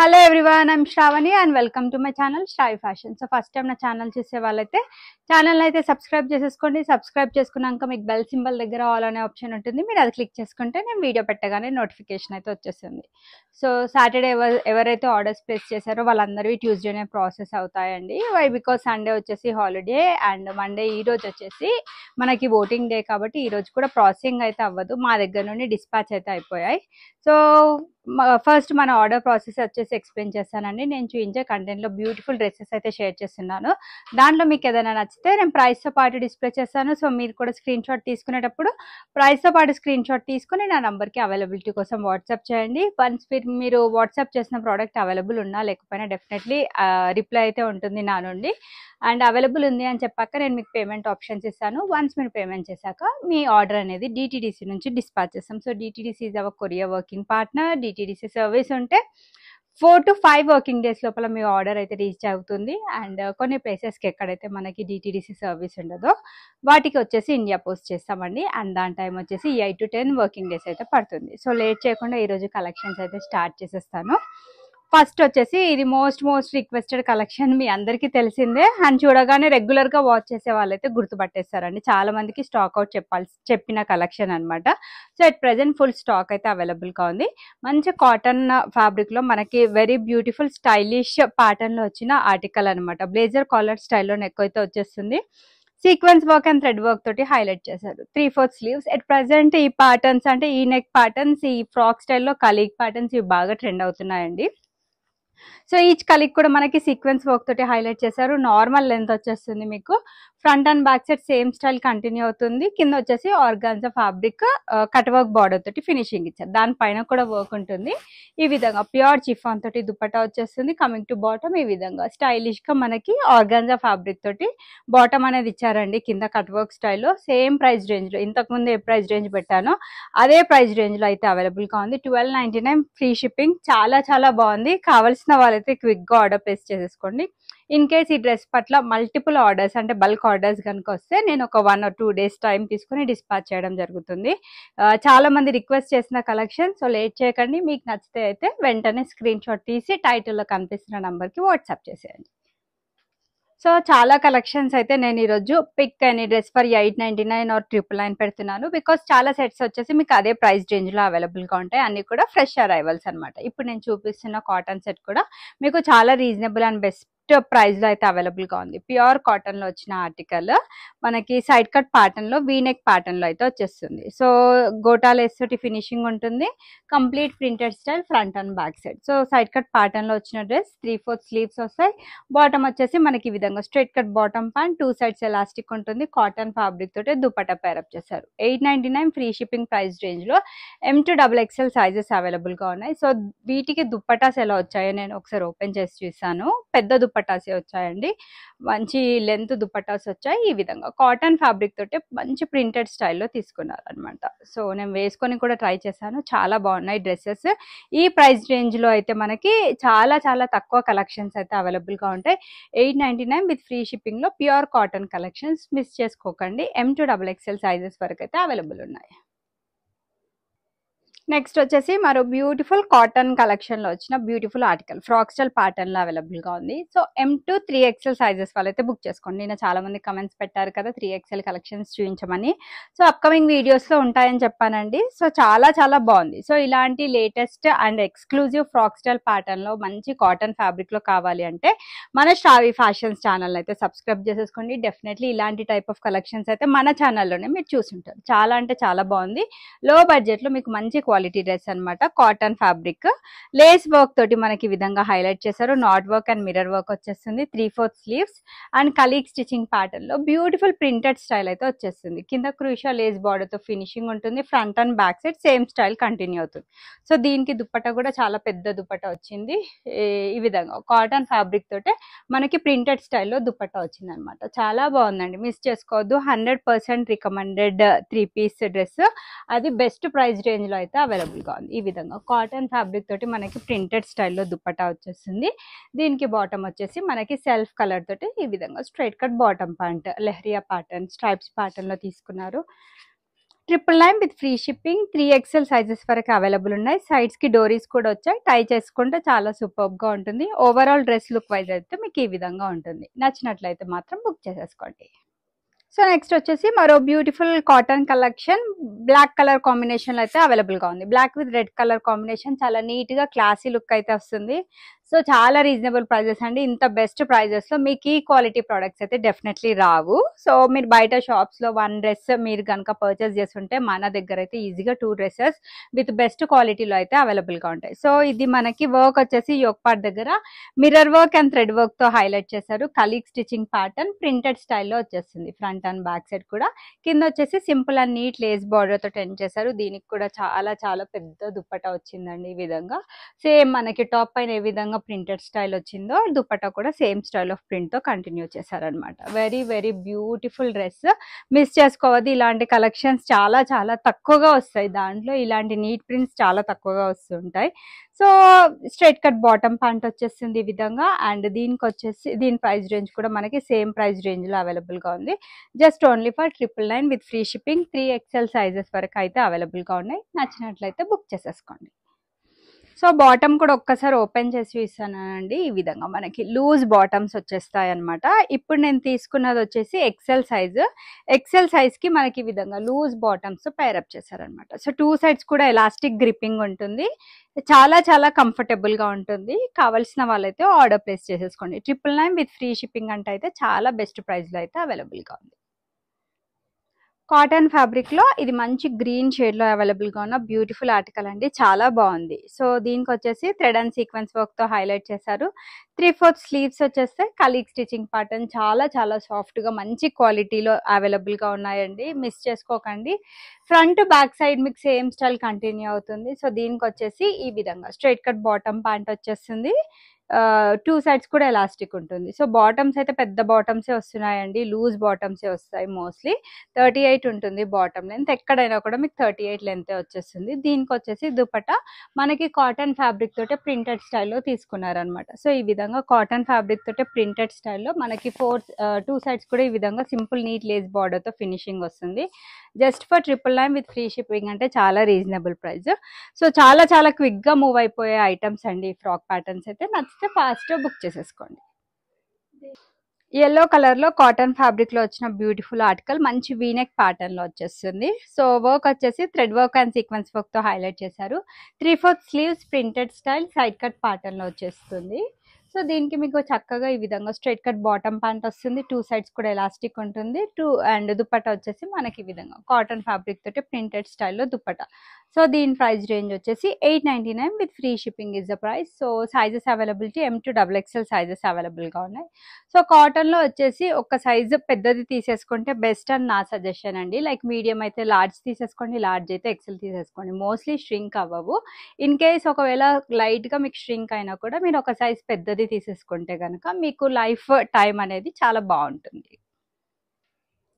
Hello everyone, I'm Shravani and welcome to my channel Shravi fashion. So first time నా channel చూసే వాళ్ళైతే channel అయితే subscribe చేసేసుకోండి. సబ్స్క్రైబ్ చేసుకున్నాక మీకు బెల్ సింబల్ దగ్గర ఆల్ అనే ఆప్షన్ ఉంటుంది. మీరు అది క్లిక్ చేసుకుంటే నేను వీడియో పెట్టగానే నోటిఫికేషన్ అయితే వచ్చేస్తుంది. సో సాటర్డే ఎవరైతే ఆర్డర్స్ ప్లేస్ చేశారో వాళ్ళందరివి ట్యూస్డేనే ప్రాసెస్ అవుతాయండి. వై బికాస్ సండే వచ్చేసి హాలిడే అండ్ మండే ఈ రోజు వచ్చేసి మనకి ఓటింగ్ డే కాబట్టి ఈ రోజు కూడా ప్రాసెసింగ్ అయితే అవ్వదు. మా దగ్గర నుండి డిస్పాచ్ అయితే అయిపోయాయి. సో ఫస్ట్ మన ఆర్డర్ ప్రాసెస్ వచ్చేసి ఎక్స్ప్లెయిన్ చేస్తానండి. నేను చూపించే కంటెంట్లో బ్యూటిఫుల్ డ్రెస్సెస్ అయితే షేర్ చేస్తున్నాను. దాంట్లో మీకు ఏదైనా నచ్చితే నేను ప్రైస్తో పాటు డిస్ప్లే చేస్తాను. సో మీరు కూడా స్క్రీన్ షాట్ తీసుకునేటప్పుడు ప్రైస్తో పాటు స్క్రీన్ షాట్ తీసుకుని నా నెంబర్కి అవైలబిలిటీ కోసం వాట్సాప్ చేయండి. వన్స్ మీరు వాట్సాప్ చేసిన ప్రోడక్ట్ అవైలబుల్ ఉన్నా లేకపోయినా డెఫినెట్లీ రిప్లై అయితే ఉంటుంది నా నుండి. అండ్ అవైలబుల్ ఉంది అని చెప్పాక నేను మీకు పేమెంట్ ఆప్షన్స్ ఇస్తాను. వన్స్ మీరు పేమెంట్ చేశాక మీ ఆర్డర్ అనేది డిటీడీసీ నుంచి డిస్పాచ్ చేస్తాం. So DTDC is our courier working partner. DTDC service ఉంటే 4 to 5 వర్కింగ్ డేస్ లోపల మీ ఆర్డర్ అయితే రీచ్ అవుతుంది. అండ్ కొన్ని ప్లేసెస్కి ఎక్కడైతే మనకి డిటీడీసీ సర్వీస్ ఉండదో వాటికి వచ్చేసి ఇండియా పోస్ట్ చేస్తామండి. అండ్ దాని టైం వచ్చేసి 8 to 10 వర్కింగ్ డేస్ అయితే పడుతుంది. సో లేట్ చేయకుండా ఈరోజు కలెక్షన్స్ అయితే స్టార్ట్ చేసేస్తాను. ఫస్ట్ వచ్చేసి ఇది మోస్ట్ రిక్వెస్టెడ్ కలెక్షన్, మీ అందరికీ తెలిసిందే. అండ్ చూడగానే రెగ్యులర్గా వాచ్ చేసే వాళ్ళైతే గుర్తుపట్టేస్తారండి. చాలా మందికి స్టాక్ అవుట్ చెప్పిన కలెక్షన్ అనమాట. So at present full stock అయితే అవైలబుల్గా ఉంది. మంచి కాటన్ ఫ్యాబ్రిక్లో మనకి వెరీ బ్యూటిఫుల్ స్టైలిష్ ప్యాటర్న్లో వచ్చిన ఆర్టికల్ అనమాట. బ్లేజర్ కాలర్ స్టైల్లో నెక్ అయితే వచ్చేస్తుంది. Sequence work and thread work తోటి హైలైట్ చేశారు. 3/4 స్లీవ్స్. ఎట్ ప్రెజెంట్ ఈ ప్యాటర్న్స్ అంటే ఈ నెక్ ప్యాటర్న్స్, ఈ ఫ్రాక్ స్టైల్లో కలీగ్ ప్యాటర్న్స్ ఇవి బాగా ట్రెండ్ అవుతున్నాయండి. సో ఈచ్ కలీగ్ కూడా మనకి సీక్వెన్స్ వర్క్ తోటి హైలైట్ చేశారు. నార్మల్ లెంత్ వచ్చేస్తుంది మీకు. Front and back side same style continue అవుతుంది. కింద వచ్చేసి organza fabric cut work border తోటి ఫినిషింగ్ ఇచ్చారు. దానిపైన కూడా వర్క్ ఉంటుంది. ఈ విధంగా ప్యూర్ చిఫాన్ తోటి దుపట్టా వచ్చేస్తుంది. కమింగ్ టు బాటమ్ ఈ విధంగా స్టైలిష్ గా మనకి ఆర్గాన్జా ఫ్యాబ్రిక్ తోటి బాటమ్ అనేది ఇచ్చారండి. కింద కట్ వర్క్ స్టైల్లో సేమ్ ప్రైస్ రేంజ్ లో, ఇంతకు ముందు ఏ ప్రైస్ రేంజ్ పెట్టానో అదే ప్రైస్ రేంజ్ లో అయితే అవైలబుల్ గా ఉంది. 1299 ఫ్రీ షిప్పింగ్. చాలా బాగుంది. కావాల్సిన వాళ్ళైతే క్విక్ గా ఆర్డర్ ప్లేస్ చేసేసుకోండి. ఇన్ కేస్ ఈ డ్రెస్ పట్ల మల్టిపుల్ ఆర్డర్స్ అంటే బల్క్ ఆర్డర్స్ కనుక వస్తే నేను ఒక 1 or 2 days టైం తీసుకుని డిస్పాచ్ చేయడం జరుగుతుంది. చాలా మంది రిక్వెస్ట్ చేసిన కలెక్షన్. సో లేట్ చేయకండి. మీకు నచ్చితే అయితే వెంటనే స్క్రీన్ షాట్ తీసి టైటిల్లో కనిపిస్తున్న నంబర్కి వాట్సాప్ చేసేయండి. సో చాలా కలెక్షన్స్ అయితే నేను ఈరోజు పిక్ అని డ్రెస్ ఫర్ 899 or 999 పెడుతున్నాను. బికాస్ చాలా సెట్స్ వచ్చేసి మీకు అదే ప్రైస్ రేంజ్లో అవైలబుల్గా ఉంటాయి. అన్ని కూడా ఫ్రెష్ అరైవల్స్ అనమాట. ఇప్పుడు నేను చూపిస్తున్న కాటన్ సెట్ కూడా మీకు చాలా రీజనబుల్ అండ్ బెస్ట్ ప్రైస్ లో అయితే అవైలబుల్ గా ఉంది. ప్యూర్ కాటన్ లో వచ్చిన ఆర్టికల్ మనకి సైడ్ కట్ ప్యాటర్న్ లో వీనెక్ ప్యాటర్న్ లో అయితే వచ్చేస్తుంది. సో గోటా లేస్ తోటి ఫినిషింగ్ ఉంటుంది. Complete printed style front and back side. So side cut pattern లో వచ్చిన డ్రెస్ 3/4 స్లీవ్స్ వస్తాయి. బాటమ్ వచ్చేసి మనకి ఈ విధంగా straight cut bottom pant, 2 sides elastic ఉంటుంది. కాటన్ ఫ్యాబ్రిక్ తోటి దుపట్టా పేరప్ చేశారు. 899 ఫ్రీ షిప్పింగ్ ప్రైస్ రేంజ్ లో M to XXL sizes available గా ఉన్నాయి. సో వీటికి దుపట్టాస్ ఎలా వచ్చాయో నేను ఒకసారి ఓపెన్ చేసి చూసాను. పెద్ద దుపట్టాసే వచ్చాయండి. మంచి లెంత్ దుపట్టాస్ వచ్చాయి. ఈ విధంగా కాటన్ ఫ్యాబ్రిక్ తోటి మంచి ప్రింటెడ్ స్టైల్లో తీసుకున్నారు అనమాట. సో నేను వేసుకొని కూడా ట్రై చేశాను. చాలా బాగున్నాయి డ్రెస్సెస్. ఈ ప్రైస్ రేంజ్ లో అయితే మనకి చాలా తక్కువ కలెక్షన్స్ అయితే అవైలబుల్ గా ఉంటాయి. 899 విత్ ఫ్రీ షిప్పింగ్ లో ప్యూర్ కాటన్ కలెక్షన్స్ మిస్ చేసుకోకండి. M to XXL సైజెస్ వరకు అయితే అవైలబుల్ ఉన్నాయి. నెక్స్ట్ వచ్చేసి మరో బ్యూటిఫుల్ కాటన్ కలెక్షన్ లో వచ్చిన beautiful article frock style pattern లో అవైలబుల్ గా ఉంది. So M to 3XL sizes వాళ్ళైతే బుక్ చేసుకోండి. నేను చాలా మంది కమెంట్స్ పెట్టారు కదా 3XL కలెక్షన్స్ చూపించమని. సో అప్కమింగ్ వీడియోస్ లో ఉంటాయని చెప్పానండి. సో చాలా బాగుంది. సో ఇలాంటి latest and exclusive frock style pattern లో మంచి కాటన్ ఫ్యాబ్రిక్ లో కావాలి అంటే మన శ్రావి ఫ్యాషన్స్ ఛానల్ అయితే సబ్స్క్రైబ్ చేసేసుకోండి. డెఫినెట్లీ ఇలాంటి టైప్ ఆఫ్ కలెక్షన్స్ అయితే మన ఛానల్లోనే మీరు చూసుంటారు. చాలా బాగుంది. లో బడ్జెట్ లో మీకు మంచి క్వాలిటీ డ్రెస్ అనమాట. కాటన్ ఫ్యాబ్రిక్ లేస్ వర్క్ తోటి మనకి ఈ విధంగా హైలైట్ చేశారు. Not work and mirror work వచ్చేస్తుంది. 3/4 sleeves and colleague stitching pattern లో బ్యూటిఫుల్ ప్రింటెడ్ స్టైల్ అయితే వచ్చేస్తుంది. కింద క్రూషియా లేస్ బార్డర్ తో ఫినిషింగ్ ఉంటుంది. Front and back side same style continue అవుతుంది. సో దీనికి దుపట్టా కూడా చాలా పెద్ద దుపట్టా వచ్చింది. ఈ విధంగా కాటన్ ఫ్యాబ్రిక్ తోటే మనకి ప్రింటెడ్ స్టైల్లో దుపట్టా వచ్చింది అనమాట. చాలా బాగుందండి. మిస్ చేసుకోవద్దు. 100% రికమెండెడ్ 3-piece డ్రెస్. అది బెస్ట్ ప్రైస్ రేంజ్ లో అయితే అవైలబుల్ గా ఉంది. ఈ విధంగా కాటన్ ఫ్యాబ్రిక్ తోటి మనకి ప్రింటెడ్ స్టైల్లో దుపట్టా వచ్చేస్తుంది. దీనికి బాటమ్ వచ్చేసి మనకి సెల్ఫ్ కలర్ తోటి ఈ విధంగా straight cut bottom pant leheriya pattern stripes pattern లో తీసుకున్నారు. 999 with free shipping 3XL sizes వరకు అవైలబుల్ ఉన్నాయి. సైడ్స్ కి డోరీస్ కూడా వచ్చాయి. టై చేసుకుంటే చాలా సూపర్బ్ గా ఉంటుంది. ఓవరాల్ డ్రెస్ లుక్ వైజ్ అయితే మీకు ఈ విధంగా ఉంటుంది. నచ్చినట్లయితే మాత్రం బుక్ చేసేసుకోండి. సో నెక్స్ట్ వచ్చేసి మరో beautiful cotton collection black colour combination లో అయితే అవైలబుల్ గా ఉంది. Black with red colour combination చాలా నీట్ గా క్లాసీ లుక్ అయితే వస్తుంది. సో చాలా రీజనబుల్ ప్రైజెస్ అండి. ఇంత బెస్ట్ ప్రైజెస్ లో మీకు ఈ క్వాలిటీ ప్రొడక్ట్స్ అయితే డెఫినెట్లీ రావు. సో మీరు బయట షాప్స్ లో 1 డ్రెస్ మీరు కనుక పర్చేస్ చేస్తుంటే మన దగ్గర అయితే ఈజీగా 2 డ్రెస్సెస్ విత్ బెస్ట్ క్వాలిటీలో అయితే అవైలబుల్ గా ఉంటాయి. సో ఇది మనకి వర్క్ వచ్చేసి యోక్ పార్ట్ దగ్గర mirror work and thread work తో హైలైట్ చేశారు. కలీగ్ స్టిచింగ్ ప్యాటర్న్ ప్రింటెడ్ స్టైల్లో వచ్చేస్తుంది. ఫ్రంట్ అండ్ బ్యాక్ సైడ్ కూడా కింద వచ్చేసి simple and neat lace border తో టెన్ చేశారు. దీనికి కూడా చాలా చాలా పెద్ద దుప్పటా వచ్చిందండి. ఈ విధంగా సేమ్ మనకి టాప్ పైన ఏ విధంగా ప్రింటెడ్ స్టైల్ వచ్చిందో దుపట్టా కూడా సేమ్ స్టైల్ ఆఫ్ ప్రింట్ తో కంటిన్యూ చేశారనమాట. Very very beautiful dress. Miss చేసుకోవద్దు. ఇలాంటి కలెక్షన్స్ చాలా చాలా తక్కువగా వస్తాయి. దాంట్లో ఇలాంటి నీట్ ప్రింట్స్ చాలా తక్కువగా వస్తుంటాయి. So straight cut bottom pant వచ్చేస్తుంది ఈ విధంగా. అండ్ దీనికి వచ్చేసి దీని ప్రైస్ రేంజ్ కూడా మనకి సేమ్ ప్రైస్ రేంజ్ లో అవైలబుల్ గా ఉంది. Just only for 999 with free shipping 3XL sizes వరకు అయితే అవైలబుల్ గా ఉన్నాయి. నచ్చినట్లయితే బుక్ చేసేసుకోండి. సో బాటమ్ కూడా ఒక్కసారి ఓపెన్ చేసి ఇస్తానండి. ఈ విధంగా మనకి లూజ్ బాటమ్స్ వచ్చేస్తాయి అనమాట. ఇప్పుడు నేను తీసుకున్నది వచ్చేసి ఎక్సెల్ సైజ్ కి మనకి ఈ విధంగా లూజ్ బాటమ్స్ పైరప్ చేశారనమాట. సో 2 సైడ్స్ కూడా ఎలాస్టిక్ గ్రిప్పింగ్ ఉంటుంది. చాలా చాలా కంఫర్టబుల్ గా ఉంటుంది. కావాల్సిన వాళ్ళైతే ఆర్డర్ ప్లేస్ చేసేసుకోండి. 999 విత్ ఫ్రీ షిప్పింగ్ అంటే అయితే చాలా బెస్ట్ ప్రైస్ లో అయితే అవైలబుల్ గా ఉంది. కాటన్ ఫ్యాబ్రిక్ లో ఇది మంచి గ్రీన్ షేడ్ లో అవైలబుల్ గా ఉన్న బ్యూటిఫుల్ ఆర్టికల్ అండి. చాలా బాగుంది. సో దీనికి వచ్చేసి థ్రెడ్ అండ్ సీక్వెన్స్ వర్క్ తో హైలైట్ చేశారు. 3/4 స్లీవ్స్ వచ్చేస్తే కలీగ్ స్టిచింగ్ ప్యాటర్న్ చాలా చాలా సాఫ్ట్ గా మంచి క్వాలిటీలో అవైలబుల్ గా ఉన్నాయండి. మిస్ చేసుకోకండి. ఫ్రంట్ బ్యాక్ సైడ్ మీకు సేమ్ స్టైల్ కంటిన్యూ అవుతుంది. సో దీనికి వచ్చేసి ఈ విధంగా స్ట్రైట్ కట్ బాటమ్ ప్యాంట్ వచ్చేస్తుంది. 2 సైడ్స్ కూడా ఎలాస్టిక్ ఉంటుంది. సో బాటమ్స్ అయితే పెద్ద బాటమ్సే వస్తున్నాయండి. లూజ్ బాటమ్సే వస్తాయి. మోస్ట్లీ 38 ఉంటుంది బాటమ్ లెంత్. ఎక్కడైనా కూడా మీకు 38 లెంత్ వచ్చేస్తుంది. దీనికి వచ్చేసి దుపట్టా మనకి కాటన్ ఫ్యాబ్రిక్ తోటే ప్రింటెడ్ స్టైల్లో తీసుకున్నారనమాట. సో ఈ విధంగా కాటన్ ఫ్యాబ్రిక్ తోటే ప్రింటెడ్ స్టైల్లో మనకి 2 సైడ్స్ కూడా ఈ విధంగా సింపుల్ నీట్ లేస్ బార్డర్ తో ఫినిషింగ్ వస్తుంది. Just for 999 with free shipping అంటే చాలా రీజనబుల్ ప్రైస్. సో చాలా చాలా క్విక్ గా మూవ్ అయిపోయే ఐటమ్స్ అండి. ఫ్రాక్ ప్యాటర్న్స్ అయితే నచ్చితే ఫాస్ట్ బుక్ చేసేసుకోండి. yellow కలర్ లో కాటన్ ఫ్యాబ్రిక్ లో వచ్చిన బ్యూటిఫుల్ ఆర్టికల్ మంచి వీనెక్ ప్యాటర్న్ లో వచ్చేస్తుంది. సో వర్క్ వచ్చేసి thread work and sequence work తో హైలైట్ చేశారు. 3/4 sleeves printed style side cut pattern లో వచ్చేస్తుంది. సో దీనికి మీకు చక్కగా ఈ విధంగా స్ట్రైట్ కట్ బాటమ్ ప్యాంట్ వస్తుంది. 2 సైడ్స్ కూడా ఎలాస్టిక్ ఉంటుంది. అండ్ దుపట్టా వచ్చేసి మనకి ఈ విధంగా కాటన్ ఫ్యాబ్రిక్ తోటి ప్రింటెడ్ స్టైల్లో దుపట్టా. సో దీని ప్రైస్ రేంజ్ వచ్చేసి 899 with free shipping is the price. So sizes availability M to XXL sizes available గా ఉన్నాయి. సో కాటన్ లో వచ్చేసి ఒక సైజు పెద్దది తీసేసుకుంటే బెస్ట్ అని నా సజెషన్ అండి. లైక్ మీడియం అయితే లార్జ్ తీసేసుకోండి, లార్జ్ అయితే ఎక్సెల్ తీసేసుకోండి. మోస్ట్లీ ష్రింక్ అవ్వవు. ఇన్ కేస్ ఒకవేళ లైట్ గా మీకు ష్రింక్ అయినా కూడా మీరు ఒక సైజ్ పెద్దది తీసేసుకుంటే కనుక మీకు లైఫ్ టైం అనేది చాలా బాగుంటుంది.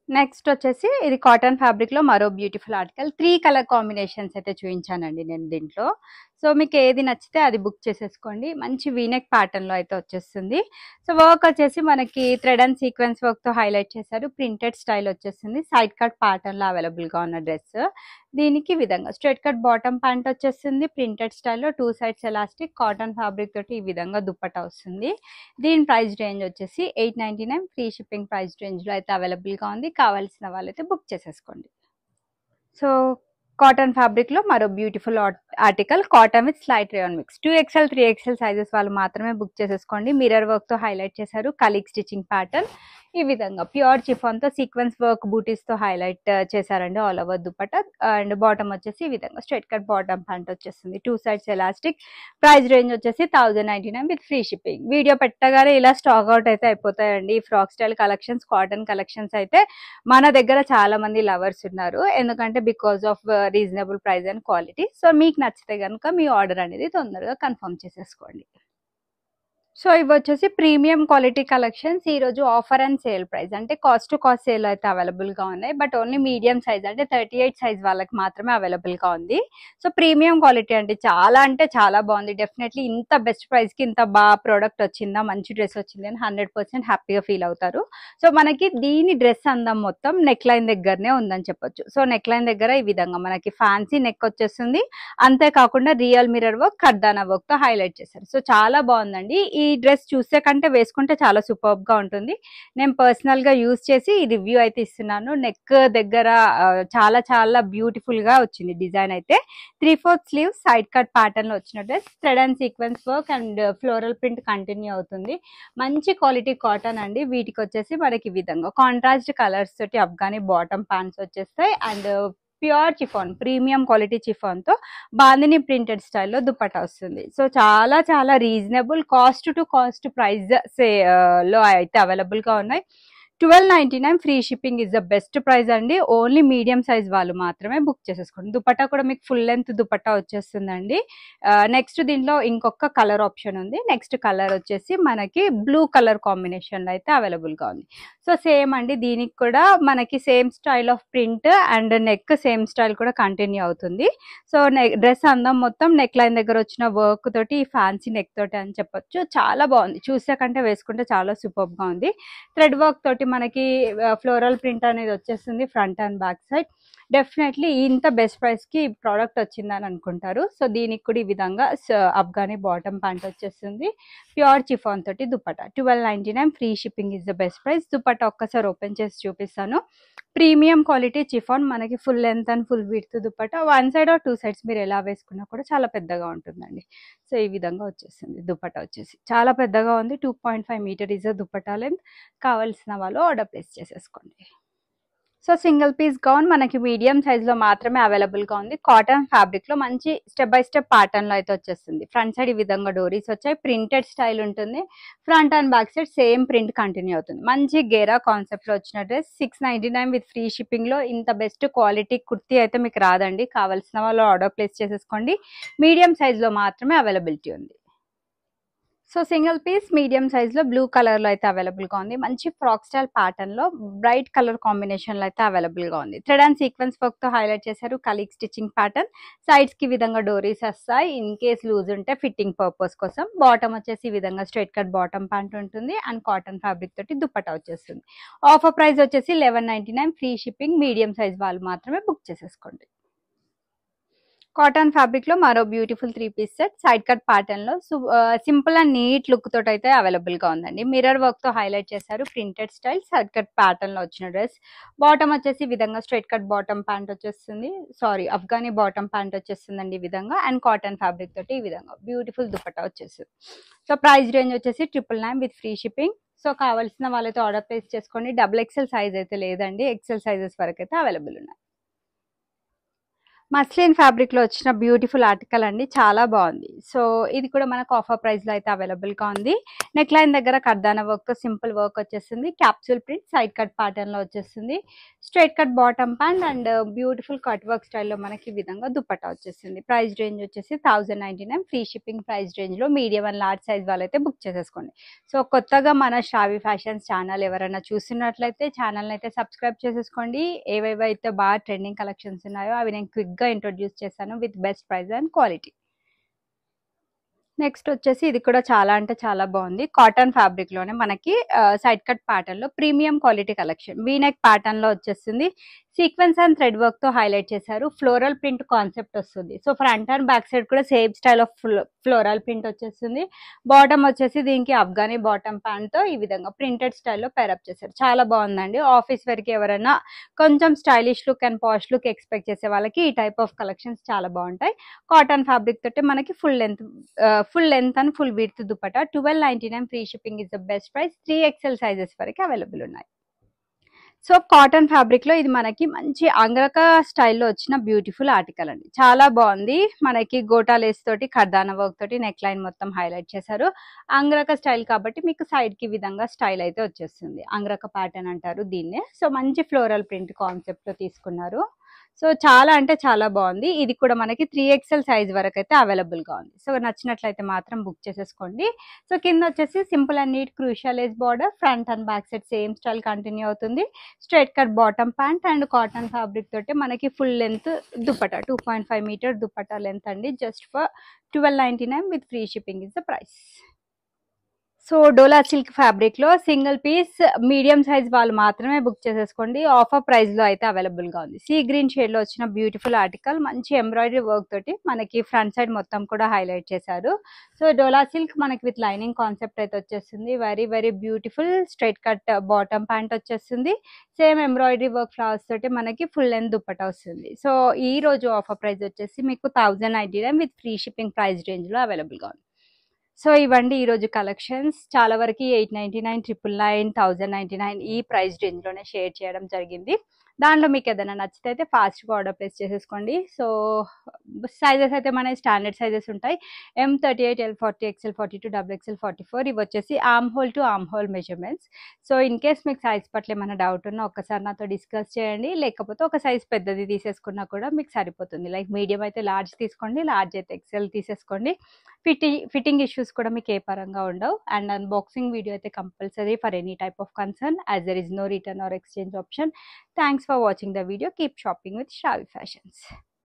నెక్స్ట్ వచ్చేసి ఇది కాటన్ ఫ్యాబ్రిక్ లో మరో బ్యూటిఫుల్ ఆర్టికల్. 3 కలర్ కాంబినేషన్స్ అయితే చూపించానండి నేను దీంట్లో. సో మీకు ఏది నచ్చితే అది బుక్ చేసేసుకోండి. మంచి వీనెక్ ప్యాటర్న్ లో అయితే వచ్చేస్తుంది. సో వర్క్ వచ్చేసి మనకి థ్రెడ్ అండ్ సీక్వెన్స్ వర్క్ తో హైలైట్ చేశారు. ప్రింటెడ్ స్టైల్ వచ్చేస్తుంది. సైడ్ కట్ ప్యాటర్న్ లో అవైలబుల్ గా ఉన్న డ్రెస్. దీనికి విధంగా స్ట్రైట్ కట్ బాటమ్ ప్యాంట్ వచ్చేస్తుంది. ప్రింటెడ్ స్టైల్లో 2 సైడ్స్ ఎలాస్టిక్ కాటన్ ఫ్యాబ్రిక్ తోటి ఈ విధంగా దుపట్టా వస్తుంది. దీని ప్రైస్ రేంజ్ వచ్చేసి 899 ఫ్రీ షిప్పింగ్ ప్రైస్ రేంజ్ లో అయితే అవైలబుల్ గా ఉంది. కావాల్సిన వాళ్ళైతే బుక్ చేసేసుకోండి. సో కాటన్ ఫ్యాబ్రిక్ లో మరో beautiful article cotton with slight rayon mix. 2XL 3XL sizes వాళ్ళు మాత్రమే బుక్ చేసేసుకోండి. మిర్రర్ వర్క్ తో హైలైట్ చేశారు. కలీగ్ స్టిచింగ్ ప్యాటర్న్ ఈ విధంగా ప్యూర్ చిఫాన్ తో సీక్వెన్స్ వర్క్ బూటీస్ తో హైలైట్ చేశారండి all over dupatta. And bottom వచ్చేసి ఈ విధంగా స్ట్రైట్ కట్ బాటమ్ ప్యాంట్ వచ్చేస్తుంది. 2 సైడ్స్ ఎలాస్టిక్. ప్రైస్ రేంజ్ వచ్చేసి 1099 విత్ ఫ్రీ షిప్పింగ్. వీడియో పెట్టగానే ఇలా స్టాక్ అవుట్ అయితే అయిపోతాయండి. Frock style collections, cotton collections అయితే మన దగ్గర చాలా మంది లవర్స్ ఉన్నారు. ఎందుకంటే because of reasonable price and quality. So మీకు నచ్చితే కనుక మీ ఆర్డర్ అనేది తొందరగా కన్ఫర్మ్ చేసేసుకోండి. సో ఇవి వచ్చేసి ప్రీమియం క్వాలిటీ కలెక్షన్స్. ఈ రోజు ఆఫర్ అండ్ సేల్ ప్రైస్ అంటే కాస్ట్ టు కాస్ట్ సేల్ అయితే అవైలబుల్ గా ఉన్నాయి. బట్ ఓన్లీ మీడియం సైజ్ అంటే 38 సైజ్ వాళ్ళకి మాత్రమే అవైలబుల్ గా ఉంది. సో ప్రీమియం క్వాలిటీ అంటే చాలా బాగుంది. డెఫినెట్లీ ఇంత బెస్ట్ ప్రైస్ కి ఇంత బాగా ప్రోడక్ట్ వచ్చిందా, మంచి డ్రెస్ వచ్చింది అని 100% హ్యాపీగా ఫీల్ అవుతారు. సో మనకి దీని డ్రెస్ అందం మొత్తం నెక్ లైన్ దగ్గరనే ఉందని చెప్పొచ్చు. సో నెక్ లైన్ దగ్గర ఈ విధంగా మనకి ఫ్యాన్సీ నెక్ వచ్చేస్తుంది. అంతేకాకుండా రియల్ మిర్రర్ వర్క్, కర్దానా వర్క్ తో హైలైట్ చేశారు. సో చాలా బాగుందండి. ఈ డ్రెస్ చూసే కంటే వేసుకుంటే చాలా సూపర్బ్ గా ఉంటుంది. నేను పర్సనల్ గా యూజ్ చేసి ఈ రివ్యూ అయితే ఇస్తున్నాను. నెక్ దగ్గర చాలా బ్యూటిఫుల్ గా వచ్చింది డిజైన్ అయితే. 3/4 స్లీవ్ సైడ్ కట్ ప్యాటర్న్ లో వచ్చిన dress. Thread and sequence work and floral print continue అవుతుంది. మంచి క్వాలిటీ కాటన్ అండి. వీటికి వచ్చేసి మనకి ఈ విధంగా కాంట్రాస్ట్ కలర్స్ తోటి అఫ్ఘానీ బాటమ్ ప్యాంట్స్ వచ్చేస్తాయి. And pure chiffon, premium quality chiffon తో బాందిని ప్రింటెడ్ స్టైల్లో దుపట్టా వస్తుంది. సో చాలా reasonable cost to cost price లో అయితే అవైలబుల్ గా ఉన్నాయి. 1299 free shipping is the best price అండి. ఓన్లీ మీడియం సైజ్ వాళ్ళు మాత్రమే బుక్ చేసేసుకోండి. దుపట్టా కూడా మీకు ఫుల్ లెంత్ దుపట్టా వచ్చేస్తుందండి. నెక్స్ట్ దీంట్లో ఇంకొక కలర్ ఆప్షన్ ఉంది. నెక్స్ట్ కలర్ వచ్చేసి మనకి బ్లూ కలర్ కాంబినేషన్ లో అయితే అవైలబుల్ గా ఉంది. సో సేమ్ అండి, దీనికి కూడా మనకి same style of print and neck same style కూడా కంటిన్యూ అవుతుంది. సో డ్రెస్ అందం మొత్తం నెక్ లైన్ దగ్గర వచ్చిన వర్క్ తోటి ఫ్యాన్సీ నెక్ తోటి అని చెప్పొచ్చు. చాలా బాగుంది. చూసే కంటే వేసుకుంటే చాలా సూపర్ గా ఉంది. థ్రెడ్ వర్క్ తోటి మనకి ఫ్లోరల్ ప్రింట్ అనేది వచ్చేస్తుంది front and back side. Definitely ఇంత బెస్ట్ ప్రైస్ కి ప్రోడక్ట్ వచ్చిందని అనుకుంటారు. సో దీనికి కూడా ఈ విధంగా అఫ్ఘానీ బాటమ్ ప్యాంట్ వచ్చేస్తుంది. ప్యూర్ చిఫాన్ తోటి dupatta. 1299 free shipping is the best price. Dupatta ఒక్కసారి ఓపెన్ చేసి చూపిస్తాను. ప్రీమియం క్వాలిటీ చిఫాన్, మనకి full length and full width dupatta. 1 side or 2 sides మీరు ఎలా వేసుకున్నా కూడా చాలా పెద్దగా ఉంటుందండి. సో ఈ విధంగా వచ్చేస్తుంది. దుపట్టా వచ్చేసి చాలా పెద్దగా ఉంది. 2.5 మీటర్ ఇస్ దుపట్టా లెంత్. కావాల్సిన వాళ్ళు ఆర్డర్ ప్లేస్ చేసేసుకోండి. సో సింగిల్ పీస్ గౌన్ మనకి మీడియం సైజ్ లో మాత్రమే అవైలబుల్ గా ఉంది. కాటన్ ఫ్యాబ్రిక్ లో మంచి స్టెప్ బై స్టెప్ ప్యాటర్న్ లో అయితే వచ్చేస్తుంది. ఫ్రంట్ సైడ్ ఈ విధంగా డోరీస్ వచ్చాయి. ప్రింటెడ్ స్టైల్ ఉంటుంది. Front and back side same print continue అవుతుంది. మంచి గేరా కాన్సెప్ట్ లో వచ్చిన డ్రెస్. 699 విత్ ఫ్రీ షిప్పింగ్ లో ఇంత బెస్ట్ క్వాలిటీ కుర్తీ అయితే మీకు రాదండి. కావాల్సిన వాళ్ళు ఆర్డర్ ప్లేస్ చేసేసుకోండి. మీడియం సైజ్ లో మాత్రమే అవైలబిలిటీ ఉంది. So single piece medium size లో బ్లూ కలర్ లో అయితే అవైలబుల్ గా ఉంది. మంచి ఫ్రాక్ స్టైల్ ప్యాటర్న్ లో బ్రైట్ కలర్ కాంబినేషన్ లో అయితే అవైలబుల్ గా ఉంది. థ్రెడ్ అండ్ సీక్వెన్స్ వర్క్ తో హైలైట్ చేశారు. కలీగ్ స్టిచ్చింగ్ ప్యాటర్న్. సైడ్స్ కి విధంగా డోరీస్ వస్తాయి ఇన్ కేస్ లూజ్ ఉంటే ఫిట్టింగ్ పర్పస్ కోసం. బాటమ్ వచ్చేసి ఈ విధంగా స్ట్రైట్ కట్ బాటమ్ ప్యాంట్ ఉంటుంది అండ్ కాటన్ ఫ్యాబ్రిక్ తోటి దుపట్టా వచ్చేస్తుంది. ఆఫర్ ప్రైస్ వచ్చేసి 1199 ఫ్రీ షిప్పింగ్. మీడియం సైజ్ వాళ్ళు మాత్రమే బుక్ చేసేసుకోండి. కాటన్ ఫ్యాబ్రిక్ లో మరో beautiful 3 piece set side cut pattern లో సింపుల్ అండ్ నీట్ లుక్ తోటి అయితే అవైలబుల్ గా ఉందండి. మిర్రర్ వర్క్ తో హైలైట్ చేశారు. Printed style side cut pattern లో వచ్చిన డ్రెస్. బాటమ్ వచ్చేసి ఈ విధంగా స్ట్రైట్ కట్ బాటమ్ ప్యాంట్ వచ్చేస్తుంది. అఫ్ఘానీ బాటమ్ ప్యాంట్ వచ్చేస్తుందండి ఈ విధంగా. అండ్ కాటన్ ఫ్యాబ్రిక్ తోటి ఈ విధంగా బ్యూటిఫుల్ దుపట్టా వచ్చేస్తుంది. సో ప్రైస్ రేంజ్ వచ్చేసి 999 విత్ ఫ్రీ షిప్పింగ్. సో కావాల్సిన వాళ్ళైతే ఆర్డర్ ప్లేస్ చేసుకోండి. XXL సైజ్ అయితే లేదండి. ఎక్సెల్ సైజెస్ వరకు అయితే అవైలబుల్ ఉన్నాయి. మస్లిన్ ఫ్యాబ్రిక్ లో వచ్చిన బ్యూటిఫుల్ ఆర్టికల్ అండి. చాలా బాగుంది. సో ఇది కూడా మనకు ఆఫర్ ప్రైస్ లో అయితే అవైలబుల్ గా ఉంది. నెక్ లైన్ దగ్గర కర్దానా వర్క్ తో సింపుల్ వర్క్ వచ్చేస్తుంది. Capsule print side cut pattern లో వచ్చేస్తుంది. Straight cut bottom pant and beautiful cut work స్టైల్లో మనకి ఈ విధంగా దుపట్టా వచ్చేస్తుంది. ప్రైస్ రేంజ్ వచ్చేసి 1099 ఫ్రీ షిప్పింగ్. ప్రైస్ రేంజ్ లో మీడియం అండ్ లార్జ్ సైజ్ వాళ్ళైతే బుక్ చేసేసుకోండి. సో కొత్తగా మన శ్రావి ఫ్యాషన్స్ ఛానల్ ఎవరైనా చూస్తున్నట్లయితే ఛానల్ అయితే సబ్స్క్రైబ్ చేసేసుకోండి. ఏవేవైతే బాగా ట్రెండింగ్ కలెక్షన్స్ ఉన్నాయో అవి నేను క్విక్ గా ఇంట్రొడ్యూస్ చేశాను with best price and quality. Next వచ్చేసి ఇది కూడా చాలా బాగుంది. కాటన్ ఫ్యాబ్రిక్ లోనే మనకి సైడ్ కట్ ప్యాటర్న్ లో premium quality collection. V neck pattern లో వచ్చేస్తుంది. సీక్వెన్స్ అండ్ థ్రెడ్ వర్క్ తో హైలైట్ చేశారు. ఫ్లోరల్ ప్రింట్ కాన్సెప్ట్ వస్తుంది. So front and back side కూడా same style of floral print వచ్చేస్తుంది. బాటమ్ వచ్చేసి దీనికి అఫ్ఘానీ బాటమ్ ప్యాంట్ తో ఈ విధంగా ప్రింటెడ్ స్టైల్లో పేరప్ చేశారు. చాలా బాగుందండి. ఆఫీస్ వరకు ఎవరైనా కొంచెం stylish look and posh look expect చేసే వాళ్ళకి ఈ టైప్ ఆఫ్ కలెక్షన్స్ చాలా బాగుంటాయి. కాటన్ ఫ్యాబ్రిక్ తోటి మనకి full length and full width dupatta. 1299 free shipping is the best price. 3XL sizes వరకు అవైలబుల్ ఉన్నాయి. సో కాటన్ ఫ్యాబ్రిక్ లో ఇది మనకి మంచి అంగరక స్టైల్లో వచ్చిన బ్యూటిఫుల్ ఆర్టికల్ అండి. చాలా బాగుంది. మనకి గోటా లేస్ తోటి కర్దానా వర్క్ తోటి నెక్ లైన్ మొత్తం హైలైట్ చేశారు. అంగరక స్టైల్ కాబట్టి మీకు సైడ్ కి విధంగా స్టైల్ అయితే వచ్చేస్తుంది. అంగరక ప్యాటర్న్ అంటారు దీన్నే. సో మంచి ఫ్లోరల్ ప్రింట్ కాన్సెప్ట్ లో తీసుకున్నారు. సో చాలా అంటే చాలా బాగుంది. ఇది కూడా మనకి 3XL సైజ్ వరకు అయితే అవైలబుల్గా ఉంది. సో నచ్చినట్లయితే మాత్రం బుక్ చేసేసుకోండి. సో కింద వచ్చేసి simple and neat crucial edge border, front and back side same style continue అవుతుంది. Straight cut bottom pant and cotton fabric తోటి మనకి full length dupatta 2.5 meter dupatta length అండి. Just for 1299 with free shipping is the price. So Dola silk fabric లో single piece medium size వాళ్ళు మాత్రమే book చేసేసుకోండి. Offer price లో అయితే అవైలబుల్ గా ఉంది. సీ గ్రీన్ షేడ్ లో వచ్చిన బ్యూటిఫుల్ ఆర్టికల్, మంచి ఎంబ్రాయిడరీ వర్క్ తోటి మనకి ఫ్రంట్ సైడ్ మొత్తం కూడా హైలైట్ చేశారు. సో డోలా సిల్క్ మనకి విత్ లైనింగ్ కాన్సెప్ట్ అయితే వచ్చేస్తుంది. Very very beautiful straight cut bottom pant వచ్చేస్తుంది. సేమ్ ఎంబ్రాయిడరీ వర్క్ ఫ్లవర్స్ తోటి మనకి ఫుల్ లెంత్ దుపట్టా వస్తుంది. సో ఈ రోజు ఆఫర్ ప్రైస్ వచ్చేసి మీకు 1099 with free shipping price range లో అవైలబుల్ గా ఉంది. సో ఇవ్వండి ఈరోజు కలెక్షన్స్. చాలా వరకు 899, 999, 1099 ఈ ప్రైస్ రేంజ్లోనే షేర్ చేయడం జరిగింది. దాంట్లో మీకు ఏదైనా నచ్చితే అయితే ఫాస్ట్గా ఆర్డర్ ప్లేస్ చేసేసుకోండి. సో సైజెస్ అయితే మన స్టాండర్డ్ సైజెస్ ఉంటాయి. M38, L40, XL42, XXL 44 ఇవి వచ్చేసి arm whole to arm whole measurements. So in case మీకు సైజ్ పట్ల ఏమైనా డౌట్ ఉన్నా ఒక్కసారి నాతో డిస్కస్ చేయండి. లేకపోతే ఒక సైజ్ పెద్దది తీసేసుకున్నా కూడా మీకు సరిపోతుంది. లైక్ మీడియం అయితే లార్జ్ తీసుకోండి, లార్జ్ అయితే XL తీసేసుకోండి. ఫిట్టింగ్ ఇష్యూస్ కూడా మీకు ఏ పరంగా ఉండవు. అండ్ అన్బాక్సింగ్ వీడియో అయితే compulsory for any type of concern, as there is no return or exchange option. Thanks for watching the video. Keep shopping with Shravi Fashions.